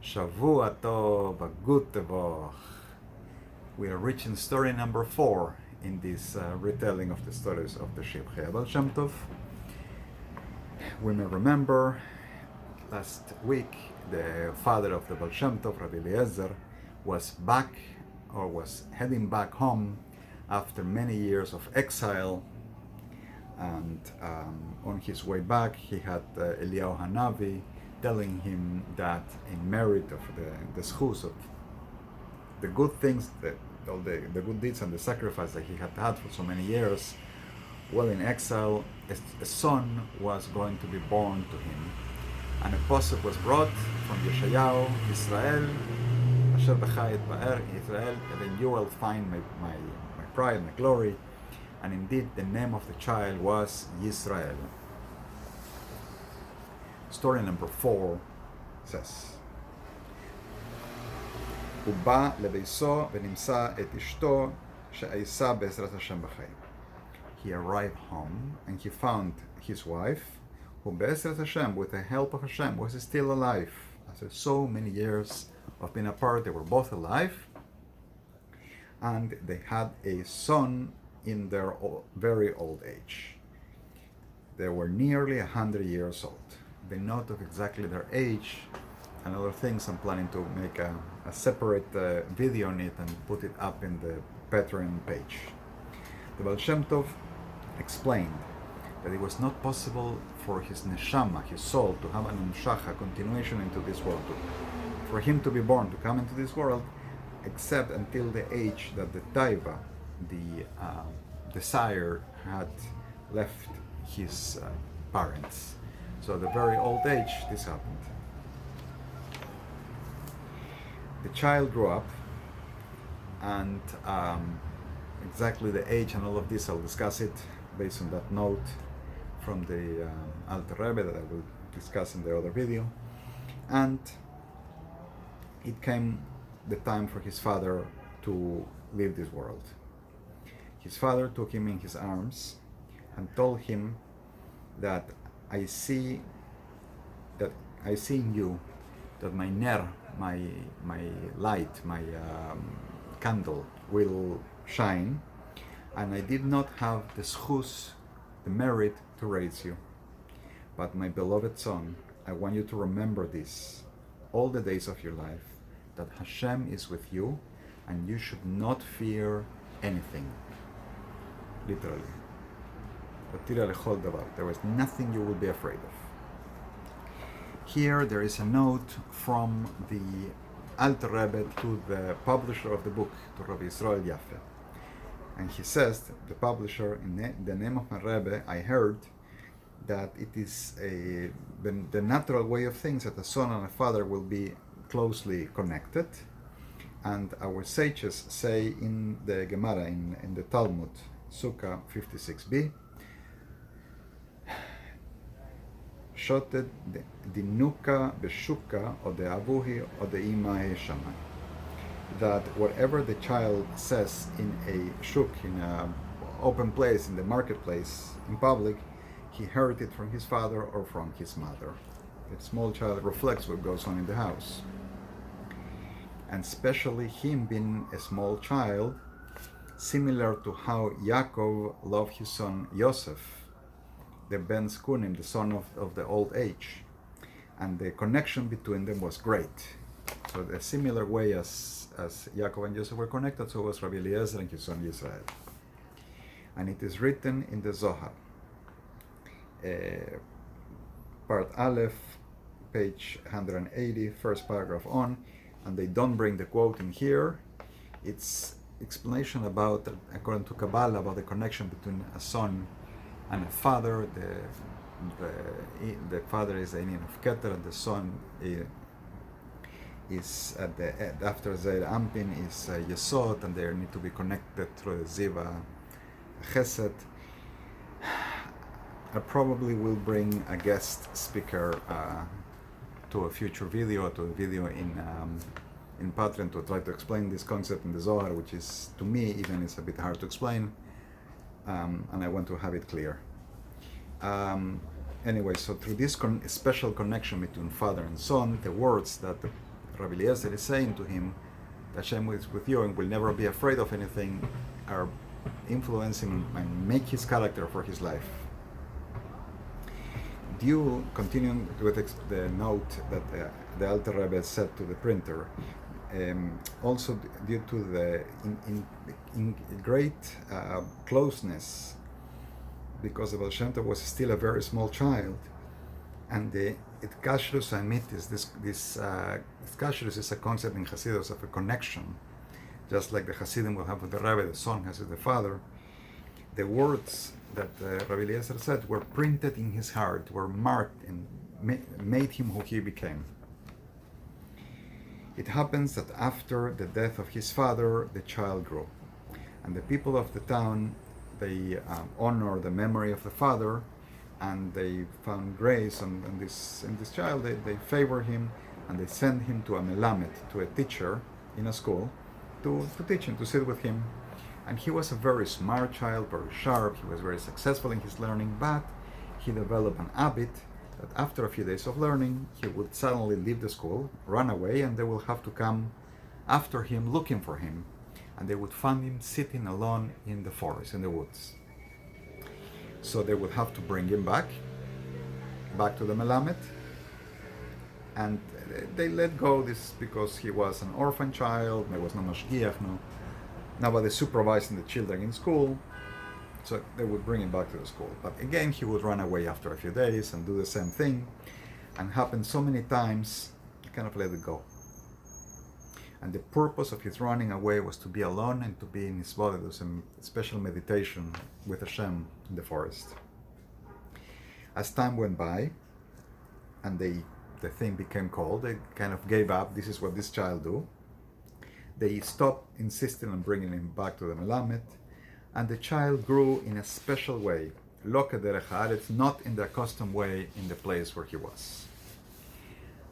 Shavua Tov, a good Tevoch. We are reaching story number 4 in this retelling of the stories of the Shivchei Baal Shem Tov. We may remember last week the father of the Baal Shem Tov, Rabbi Eliezer, was heading back home after many years of exile, and on his way back he had Eliyahu Hanavi telling him that in merit of the schus of the good things, all the good deeds and the sacrifice that he had had for so many years while in exile, a son was going to be born to him. And a pasuk was brought from Yeshayahu, Israel, Asher B'cha Yitpa'er, Israel, and then you will find my pride, my glory. And indeed, the name of the child was Yisrael. Story number 4 says, הוא בא לביתו ונמצא את אשתו שעיסה בעזרת השם בחיים. He arrived home and he found his wife, who בעזרת Hashem, with the help of Hashem, was still alive. After so many years of being apart, they were both alive, and they had a son in their very old age. They were nearly 100 years old. They note of exactly their age and other things. I'm planning to make a separate video on it and put it up in the Patreon page. The Baal Shem Tov explained that it was not possible for his neshama, his soul, to have an amshach, a continuation into this world, for him to be born, to come into this world, except until the age that the taiva, the desire, had left his parents. So at the very old age, this happened. The child grew up, and exactly the age and all of this, I'll discuss it based on that note from the Alter Rebbe that I will discuss in the other video. And it came the time for his father to leave this world. His father took him in his arms and told him that I see in you that my ner, my light, my candle will shine, and I did not have the schus, the merit to raise you. But my beloved son, I want you to remember this all the days of your life, that Hashem is with you and you should not fear anything. Literally. There was nothing you would be afraid of. Here there is a note from the Alter Rebbe to the publisher of the book, to Rabbi Yisrael Yaffe. And he says, the publisher, in the name of my Rebbe, I heard that it is the natural way of things that a son and a father will be closely connected. And our sages say in the Gemara, in the Talmud, Sukkah 56b, שוטט דינוקה בשוקה או דאבוהי או דאמא שמאי. That whatever the child says in a shuk, in an open place, in the marketplace, in public, he heard it from his father or from his mother. The small child reflects what goes on in the house. And especially him being a small child, similar to how Yaakov loved his son Yosef, the Ben Skunim, the son of the old age, and the connection between them was great. So a similar way as Yaakov and Joseph were connected, so was Rabbi Eliezer and his son Yisrael. And it is written in the Zohar, part Aleph, page 180, first paragraph on, and they don't bring the quote in here. It's explanation about, according to Kabbalah, about the connection between a son and a father. The father is the Inin of Keter, and the son is at after Zeir Ampin is Yesod, and they need to be connected through the Ziva Chesed. I probably will bring a guest speaker to a future video, to a video in Patreon, to try to explain this concept in the Zohar, which is, to me, even is a bit hard to explain. And I want to have it clear. Anyway, so through this special connection between father and son, the words that the Rabbi Eliezer is saying to him that Hashem is with you and will never be afraid of anything, are influence him and make his character for his life. Continuing with the note that the Alter Rebbe said to the printer, also due to the in great closeness, because the Baal Shem Tov was still a very small child, and the kashrus amitis, this kashrus is a concept in Hasidus of a connection, just like the Hasidim will have with the Rebbe, the son has with the father. The words that Rabbi Eliezer said were printed in his heart, were marked and made him who he became. It happens that after the death of his father, the child grew, and the people of the town, they honor the memory of the father, and they found grace in this child. They favor him, and they send him to a melamed, to a teacher in a school, to teach him, to sit with him. And he was a very smart child, very sharp. He was very successful in his learning, but he developed an habit that after a few days of learning, he would suddenly leave the school, run away, and they will have to come after him, looking for him. And they would find him sitting alone in the forest, in the woods. So they would have to bring him back to the melamed. And they let go this because he was an orphan child, there was no mashgiach, nobody supervising the children in school, so they would bring him back to the school. But again, he would run away after a few days and do the same thing, and happened so many times, he kind of let it go. And the purpose of his running away was to be alone and to be in his body, do some special meditation with Hashem in the forest. As time went by, and the thing became cold, they kind of gave up, this is what this child do. They stopped insisting on bringing him back to the melamed, and the child grew in a special way, lo kederech haaretz, not in the accustomed way in the place where he was.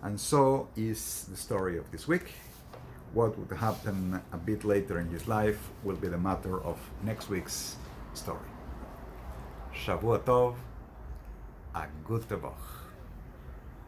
And so is the story of this week. What would happen a bit later in his life will be the matter of next week's story. Shavua Tov, a gute Woche.